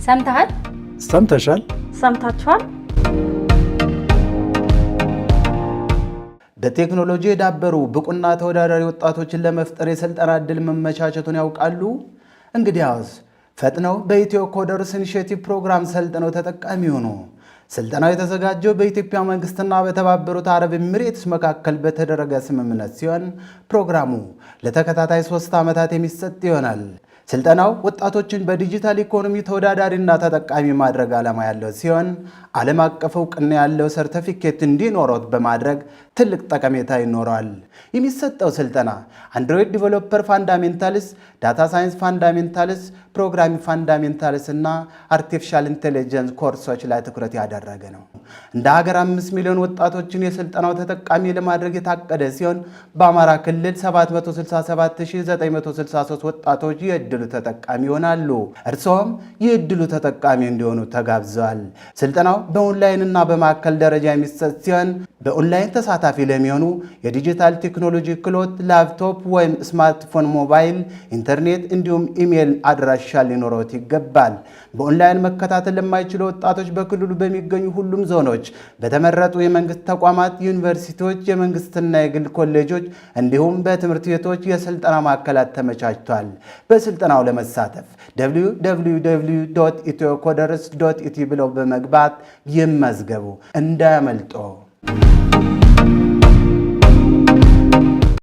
ሰምተሃል? ሰምተሻል? ሰምታችኋል? በቴክኖሎጂ የዳበሩ ብቁና ተወዳዳሪ ወጣቶችን ለመፍጠር የስልጠና ዕድል መመቻቸቱን ያውቃሉ? እንግዲያውስ ፈጥነው በኢትዮ ኮደርስ ኢኒሼቲቭ ፕሮግራም ሰልጥነው ተጠቃሚ ሆኑ። ስልጠናው የተዘጋጀው በኢትዮጵያ መንግስትና በተባበሩት አረብ ኤሚሬትስ መካከል በተደረገ ስምምነት ሲሆን ፕሮግራሙ ለተከታታይ 3 ዓመታት የሚሰጥ ይሆናል። ስልጠናው ወጣቶችን በዲጂታል ኢኮኖሚ ተወዳዳሪና ተጠቃሚ ማድረግ ዓላማ ያለው ሲሆን ዓለም አቀፍ እውቅና ያለው ሰርቲፊኬት እንዲኖረው በማድረግ ትልቅ ጠቀሜታ ይኖረዋል። የሚሰጠው ስልጠና አንድሮይድ ዲቨሎፐር ፋንዳሜንታልስ፣ ዳታ ሳይንስ ፋንዳሜንታልስ፣ ፕሮግራሚንግ ፋንዳሜንታልስ እና አርቲፊሻል ኢንቴሊጀንስ ኮርሶች ላይ ትኩረት ያደረገ ነው። እንደ ሀገር 5 ሚሊዮን ወጣቶችን የስልጠናው ተጠቃሚ ለማድረግ የታቀደ ሲሆን በአማራ ክልል 767963 ወጣቶች የዕድሉ ተጠቃሚ ይሆናሉ። እርስዎም የዕድሉ ተጠቃሚ እንዲሆኑ ተጋብዘዋል። ስልጠናው በኦንላይን እና በማዕከል ደረጃ የሚሰጥ ሲሆን በኦንላይን ተሳታፊ ለሚሆኑ የዲጂታል ቴክኖሎጂ ክህሎት፣ ላፕቶፕ ወይም ስማርትፎን፣ ሞባይል፣ ኢንተርኔት እንዲሁም ኢሜይል አድራሻ ሊኖረዎት ይገባል። በኦንላይን መከታተል ለማይችሉ ወጣቶች በክልሉ በሚገኙ ሁሉም ዞኖች በተመረጡ የመንግስት ተቋማት፣ ዩኒቨርሲቲዎች፣ የመንግስትና የግል ኮሌጆች እንዲሁም በትምህርት ቤቶች የስልጠና ማዕከላት ተመቻችቷል። በስልጠናው ለመሳተፍ www.ethiocoderስ.it ብለው በመግባት ይመዝገቡ፣ እንዳያመልጦ።